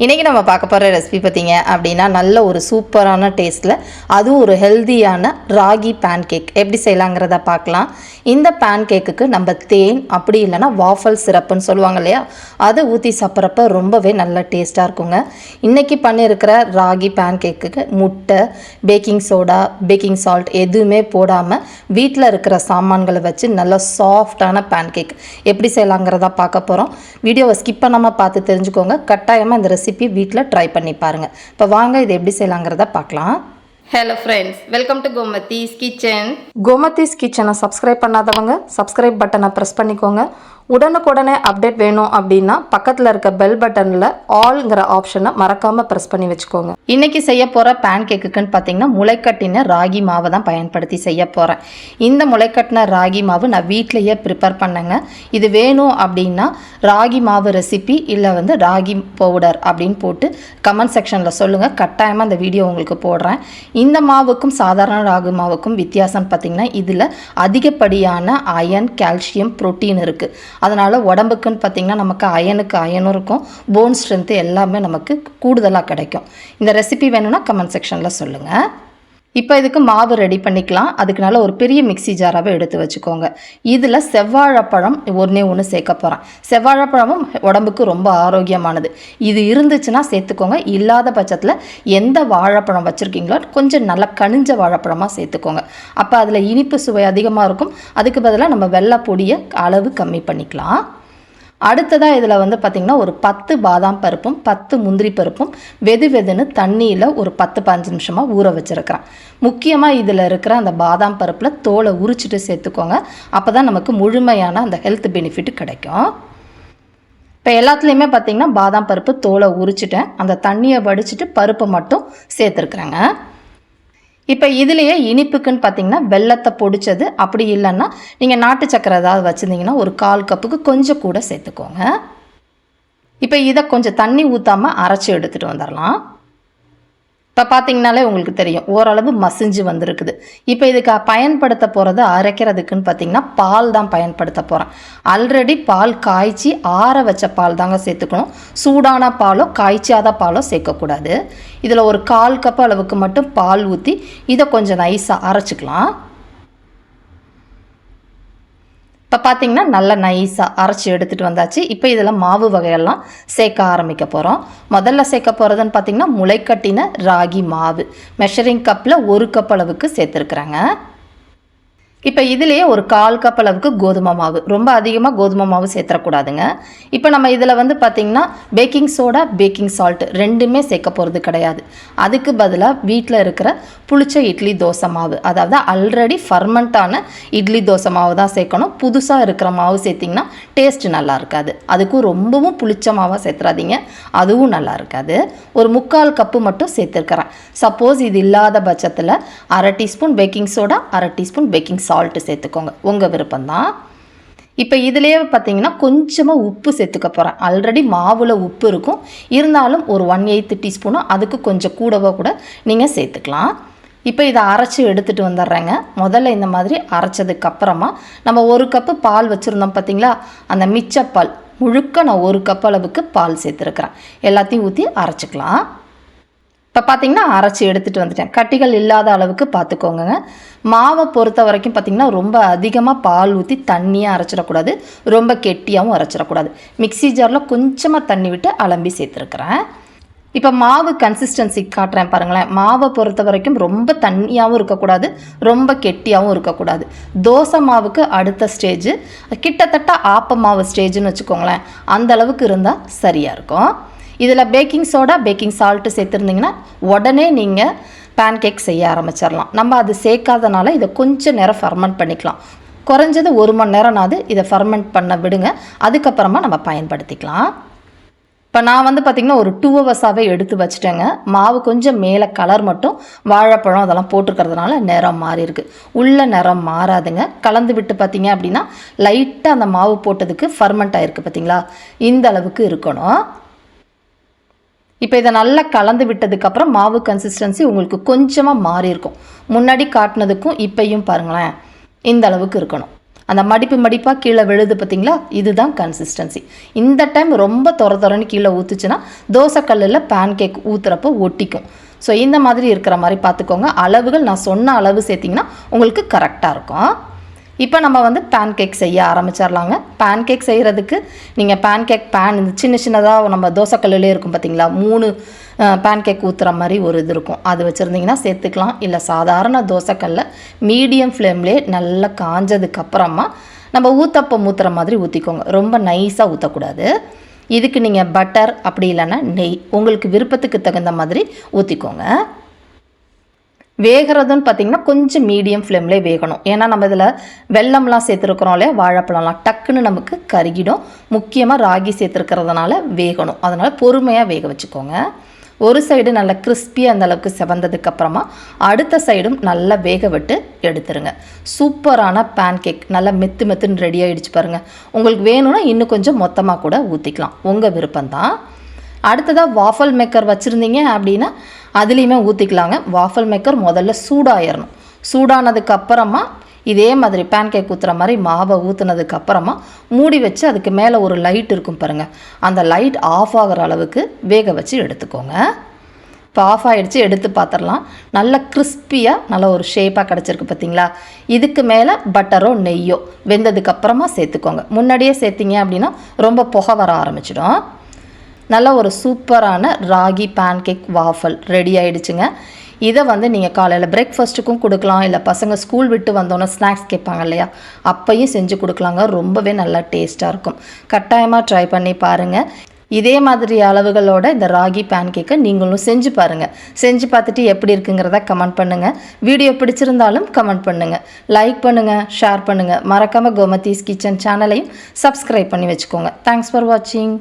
இன்றைக்கி நம்ம பார்க்க போகிற ரெசிபி பார்த்திங்க அப்படின்னா நல்ல ஒரு சூப்பரான டேஸ்ட்டில் அதுவும் ஒரு ஹெல்த்தியான ராகி பேன் கேக் எப்படி செய்யலாங்கிறத பார்க்கலாம். இந்த பேன் கேக்குக்கு நம்ம தேன் அப்படி இல்லைனா வாஃபல் சிரப்புன்னு சொல்லுவாங்க இல்லையா, அதை ஊற்றி சாப்பிட்றப்ப ரொம்பவே நல்ல டேஸ்ட்டாக இருக்குங்க. இன்றைக்கி பண்ணியிருக்கிற ராகி பேன் கேக்குக்கு முட்டை, பேக்கிங் சோடா, பேக்கிங் சால்ட் எதுவுமே போடாமல் வீட்டில் இருக்கிற சாமான்களை வச்சு நல்ல சாஃப்டான பேன் கேக் எப்படி செய்யலாங்கிறத பார்க்க போகிறோம். வீடியோவை ஸ்கிப் பண்ணாமல் பார்த்து தெரிஞ்சுக்கோங்க. கட்டாயமாக இந்த ரெசிபி வீட்டில் ட்ரை பண்ணி பாருங்கள். இப்போ வாங்க இது எப்படி செய்யலாங்கிறத பார்க்கலாம். Hello friends, welcome to Gomathi's kitchen. Gomathi's கிச்சனை சப்ஸ்கிரைப் பண்ணாதவங்க சப்ஸ்கிரைப் பட்டனை ப்ரெஸ் பண்ணிக்கோங்க. உடனுக்குடனே அப்டேட் வேணும் அப்படின்னா பக்கத்தில் இருக்க பெல் பட்டனில் ஆல்ங்கிற ஆப்ஷனை மறக்காமல் ப்ரெஸ் பண்ணி வச்சுக்கோங்க. இன்றைக்கி செய்ய போகிற பேன் கேக்குக்குன்னு பார்த்தீங்கன்னா முளைக்கட்டின ராகி மாவை தான் பயன்படுத்தி செய்ய போகிறேன். இந்த முளைக்கட்டின ராகி மாவு நான் வீட்டிலையே ப்ரிப்பேர் பண்ணேங்க. இது வேணும் அப்படின்னா ராகி மாவு ரெசிபி இல்லை ராகி பவுடர் அப்படின்னு போட்டு கமெண்ட் செக்ஷனில் சொல்லுங்கள். கட்டாயமாக அந்த வீடியோ உங்களுக்கு போடுறேன். இந்த மாவுக்கும் சாதாரண ராகி மாவுக்கும் வித்தியாசம் பார்த்திங்கன்னா இதில் அதிகப்படியான அயன், கால்சியம், புரோட்டீன் இருக்குது. அதனால் உடம்புக்குன்னு பார்த்திங்கன்னா நமக்கு அயனும் இருக்கும், போன் ஸ்ட்ரென்த்து எல்லாமே நமக்கு கூடுதலாக கிடைக்கும். இந்த ரெசிபி வேணும்னா கமெண்ட் செக்ஷனில் சொல்லுங்கள். இப்போ இதுக்கு மாவு ரெடி பண்ணிக்கலாம். அதுக்கு நல்ல ஒரு பெரிய மிக்சி ஜாராகவே எடுத்து வச்சுக்கோங்க. இதில் செவ்வாழைப்பழம் ஒன்று சேர்க்க போகிறேன். செவ்வாழைப்பழமும் உடம்புக்கு ரொம்ப ஆரோக்கியமானது. இது இருந்துச்சுன்னா சேர்த்துக்கோங்க. இல்லாத பட்சத்தில் எந்த வாழைப்பழம் வச்சுருக்கீங்களோ கொஞ்சம் நல்லா கனிஞ்ச வாழைப்பழமாக சேர்த்துக்கோங்க. அப்போ அதில் இனிப்பு சுவை அதிகமாக இருக்கும். அதுக்கு பதிலாக நம்ம வெள்ளை பொடியை அளவு கம்மி பண்ணிக்கலாம். அடுத்ததாக இதில் பார்த்திங்கன்னா ஒரு 10 பாதாம் பருப்பும் 10 முந்திரி பருப்பும் வெதுன்னு தண்ணியில் ஒரு 10-15 நிமிஷமாக ஊற வச்சுருக்கிறேன். முக்கியமாக இதில் இருக்கிற அந்த பாதாம் பருப்பில் தோலை உரிச்சிட்டு சேர்த்துக்கோங்க. அப்போ தான் நமக்கு முழுமையான அந்த ஹெல்த் பெனிஃபிட் கிடைக்கும். இப்போ எல்லாத்துலேயுமே பார்த்திங்கன்னா பாதாம் பருப்பு தோலை உரிச்சிட்டேன். அந்த தண்ணியை வடிச்சிட்டு பருப்பை மட்டும் சேர்த்துருக்குறேங்க. இப்போ இதுலேயே இனிப்புக்குன்னு பார்த்தீங்கன்னா வெல்லத்தை பொடிச்சது, அப்படி இல்லைன்னா நீங்கள் நாட்டு சக்கரை ஏதாவது வச்சுருந்தீங்கன்னா ஒரு 1/4 கப்புக்கு கொஞ்சம் கூட சேர்த்துக்கோங்க. இப்போ இதை கொஞ்சம் தண்ணி ஊற்றாமல் அரைச்சி எடுத்துகிட்டு வந்துடலாம். இப்போ பார்த்தீங்கனாலே உங்களுக்கு தெரியும் ஓரளவு மசிஞ்சு வந்திருக்குது. இப்போ இதுக்கு பயன்படுத்த போகிறது அரைக்கிறதுக்குன்னு பார்த்தீங்கன்னா பால் தான் பயன்படுத்த போகிறேன். ஆல்ரெடி பால் காய்ச்சி ஆற வச்ச பால் தாங்க சேர்த்துக்கணும். சூடான பாலோ காய்ச்சாத பாலோ சேர்க்கக்கூடாது. இதில் ஒரு 1/4 கப் அளவுக்கு மட்டும் பால் ஊற்றி இதை கொஞ்சம் நைஸாக அரைச்சிக்கலாம். இப்போ பார்த்தீங்கன்னா நல்லா நைஸாக அரைச்சி எடுத்துகிட்டு வந்தாச்சு. இப்போ இதில் மாவு வகையெல்லாம் சேர்க்க ஆரம்பிக்க போகிறோம். முதல்ல சேர்க்க போகிறதுன்னு பார்த்திங்கன்னா முளைக்கட்டின ராகி மாவு மெஷரிங் கப்பில் 1 கப் அளவுக்கு சேர்த்துருக்குறாங்க. இப்போ இதுலேயே ஒரு 1/4 கப் அளவுக்கு கோதுமை மாவு, ரொம்ப அதிகமாக கோதுமை மாவு சேர்த்துடக்கூடாதுங்க. இப்போ நம்ம இதில் பார்த்திங்கன்னா பேக்கிங் சோடா, பேக்கிங் சால்ட் ரெண்டுமே சேர்க்க போகிறது கிடையாது. அதுக்கு பதிலாக வீட்டில் இருக்கிற புளிச்ச இட்லி தோசை மாவு, அதாவது ஆல்ரெடி ஃபர்மெண்ட்டான இட்லி தோசை மாவு தான் சேர்க்கணும். புதுசாக இருக்கிற மாவு சேர்த்திங்கன்னா டேஸ்ட்டு நல்லா இருக்காது. அதுக்கும் ரொம்பவும் புளிச்ச மாவாக சேர்த்துறாதீங்க, அதுவும் நல்லா இருக்காது. ஒரு 3/4 கப்பு மட்டும் சேர்த்துருக்கிறேன். சப்போஸ் இது இல்லாத பட்சத்தில் 1/2 teaspoon baking soda, 1/2 teaspoon packing salt சேர்த்துக்கோங்க, உங்கள் விருப்பம்தான். இப்போ இதுலேயே பார்த்தீங்கன்னா கொஞ்சமாக உப்பு சேர்த்துக்க போகிறேன். ஆல்ரெடி மாவில் உப்பு இருக்கும், இருந்தாலும் ஒரு 1/8 டீஸ்பூனோ அதுக்கு கொஞ்சம் கூடவோ கூட நீங்கள் சேர்த்துக்கலாம். இப்போ இதை அரைச்சி எடுத்துகிட்டு வந்துடுறேங்க. முதல்ல இந்த மாதிரி அரைச்சதுக்கப்புறமா நம்ம 1 கப்பு பால் வச்சுருந்தோம் பார்த்திங்களா, அந்த மிச்ச பால் முழுக்க நான் 1 கப் அளவுக்கு பால் சேர்த்துருக்குறேன். எல்லாத்தையும் ஊற்றி அரைச்சிக்கலாம். இப்போ பார்த்திங்கன்னா அரைச்சி எடுத்துகிட்டு வந்துட்டேன். கட்டிகள் இல்லாத அளவுக்கு பார்த்துக்கோங்க. மாவை பொறுத்த வரைக்கும் பார்த்திங்கன்னா ரொம்ப அதிகமாக பால் ஊற்றி தண்ணியாக அரைச்சிடக்கூடாது, ரொம்ப கெட்டியாகவும் அரைச்சிடக்கூடாது. மிக்சி ஜாரில் கொஞ்சமாக தண்ணி விட்டு அலம்பி சேர்த்துருக்குறேன். இப்போ மாவு கன்சிஸ்டன்சி காட்டுறேன் பாருங்களேன். மாவை பொறுத்த வரைக்கும் ரொம்ப தண்ணியாகவும் இருக்கக்கூடாது, ரொம்ப கெட்டியாகவும் இருக்கக்கூடாது. தோசை மாவுக்கு அடுத்த ஸ்டேஜு கிட்டத்தட்ட ஆப்ப மாவு ஸ்டேஜுன்னு வச்சுக்கோங்களேன், அந்த அளவுக்கு இருந்தால் சரியாக இருக்கும். இதில் பேக்கிங் சோடா, பேக்கிங் சால்ட்டு சேர்த்துருந்தீங்கன்னா உடனே நீங்கள் பேன் கேக் செய்ய ஆரம்பிச்சிடலாம். நம்ம அது சேர்க்காதனால இதை கொஞ்சம் நேரம் ஃபர்மெண்ட் பண்ணிக்கலாம். குறைஞ்சது 1 மணி நேரம்னாவது இதை ஃபர்மெண்ட் பண்ண விடுங்க, அதுக்கப்புறமா நம்ம பயன்படுத்திக்கலாம். இப்போ நான் பார்த்திங்கன்னா ஒரு 2 ஹவர்ஸாகவே எடுத்து வச்சுட்டேங்க. மாவு கொஞ்சம் மேலே கலர் மட்டும் வாழைப்பழம் அதெல்லாம் போட்டிருக்கிறதுனால நிறம் மாறி இருக்குது. உள்ள நிறம் மாறாதுங்க. கலந்து விட்டு பார்த்திங்க அப்படின்னா லைட்டாக அந்த மாவு போட்டதுக்கு ஃபர்மெண்ட் ஆகிருக்கு பார்த்திங்களா, இந்த அளவுக்கு இருக்கணும். இப்போ இதை நல்லா கலந்து விட்டதுக்கப்புறம் மாவு கன்சிஸ்டன்சி உங்களுக்கு கொஞ்சமாக மாறி இருக்கும். முன்னாடி காட்டினதுக்கும் இப்பையும் பாருங்களேன், இந்த அளவுக்கு இருக்கணும். அந்த மடிப்பாக கீழே விழுது பார்த்தீங்களா, இதுதான் கன்சிஸ்டன்சி. இந்த டைம் ரொம்ப தொரன்னு கீழே ஊற்றுச்சுன்னா தோசைக்கல்லில் பேன் கேக் ஊற்றுறப்போ ஒட்டிக்கும். ஸோ இந்த மாதிரி இருக்கிற மாதிரி பார்த்துக்கோங்க. அளவுகள் நான் சொன்ன அளவு சேர்த்திங்கன்னா உங்களுக்கு கரெக்டாக இருக்கும். இப்போ நம்ம வந்து பேன் கேக் செய்ய ஆரம்பிச்சிடலாங்க. பேன் கேக் செய்கிறதுக்கு நீங்கள் பேன் கேக் பேன் இந்த சின்னதாக நம்ம தோசைக்கல்லிலே இருக்கும் பார்த்தீங்களா, 3 பேன் கேக் ஊற்றுற மாதிரி ஒரு இது இருக்கும், அது வச்சுருந்திங்கன்னா சேர்த்துக்கலாம். இல்லை சாதாரண தோசைக்கல்ல மீடியம் ஃப்ளேம்லேயே நல்லா காஞ்சதுக்கப்புறமா நம்ம ஊற்றப்பம் ஊற்றுற மாதிரி ஊற்றிக்கோங்க. ரொம்ப நைஸாக ஊற்றக்கூடாது. இதுக்கு நீங்கள் பட்டர் அப்படி இல்லைன்னா நெய் உங்களுக்கு விருப்பத்துக்கு தகுந்த மாதிரி ஊற்றிக்கோங்க. வேகிறதுன்னு பார்த்திங்கன்னா கொஞ்சம் மீடியம் ஃப்ளேம்லேயே வேகணும். ஏன்னா நம்ம இதில் வெல்லம்லாம் சேர்த்துருக்குறோம் இல்லையா, வாழைப்பழம்லாம் டக்குன்னு நமக்கு கருகிடும். முக்கியமாக ராகி சேர்த்துருக்கிறதுனால வேகணும். அதனால் பொறுமையாக வேக வச்சுக்கோங்க. ஒரு சைடு நல்லா கிறிஸ்பியாக அந்த அளவுக்கு செவந்ததுக்கப்புறமா அடுத்த சைடும் நல்லா வேக விட்டு எடுத்துருங்க. சூப்பரான பேன் கேக் நல்லா மெத்துன்னு ரெடி ஆகிடுச்சு பாருங்கள். உங்களுக்கு வேணும்னா இன்னும் கொஞ்சம் மொத்தமாக கூட ஊற்றிக்கலாம், உங்கள் விருப்பம்தான். அடுத்ததாக வாஃபல் மேக்கர் வச்சுருந்தீங்க அப்படின்னா அதுலேயுமே ஊற்றிக்கலாங்க. வாஃபல் மேக்கர் முதல்ல சூடாயிடணும். சூடானதுக்கப்புறமா இதே மாதிரி பேன் கேக் ஊற்றுற மாதிரி மாவை ஊற்றுனதுக்கப்புறமா மூடி வச்சு அதுக்கு மேலே ஒரு லைட் இருக்கும் பாருங்கள், அந்த லைட் ஆஃப் ஆகிற அளவுக்கு வேக வச்சு எடுத்துக்கோங்க. இப்போ ஆஃப் ஆகிடுச்சு, எடுத்து பார்த்துடலாம். நல்ல கிறிஸ்பியாக நல்ல ஒரு ஷேப்பாக கிடச்சிருக்கு பார்த்தீங்களா. இதுக்கு மேலே பட்டரோ நெய்யோ வெந்ததுக்கப்புறமா சேர்த்துக்கோங்க. முன்னாடியே சேர்த்திங்க அப்படின்னா ரொம்ப புகை வர ஆரம்பிச்சிடும். நல்ல ஒரு சூப்பரான ragi pancake waffle ready ஆகிடுச்சுங்க. இதை வந்து நீங்கள் காலையில் பிரேக்ஃபாஸ்ட்டுக்கும் கொடுக்கலாம், இல்லை பசங்க ஸ்கூல் விட்டு வந்தோன்னே ஸ்நாக்ஸ் கேட்பாங்க இல்லையா, அப்பையும் செஞ்சு கொடுக்கலாங்க. ரொம்பவே நல்லா டேஸ்ட்டாக இருக்கும். கட்டாயமாக ட்ரை பண்ணி பாருங்கள். இதே மாதிரி அளவுகளோட இந்த ராகி பேன் கேக்கை நீங்களும் செஞ்சு பாருங்கள். செஞ்சு பார்த்துட்டு எப்படி இருக்குங்கிறத கமெண்ட் பண்ணுங்கள். வீடியோ பிடிச்சிருந்தாலும் கமெண்ட் பண்ணுங்கள், லைக் பண்ணுங்கள், ஷேர் பண்ணுங்கள். மறக்காமல் கோமதீஸ் கிச்சன் சேனலையும் சப்ஸ்கிரைப் பண்ணி வச்சுக்கோங்க. தேங்க்ஸ் ஃபார் வாட்சிங்.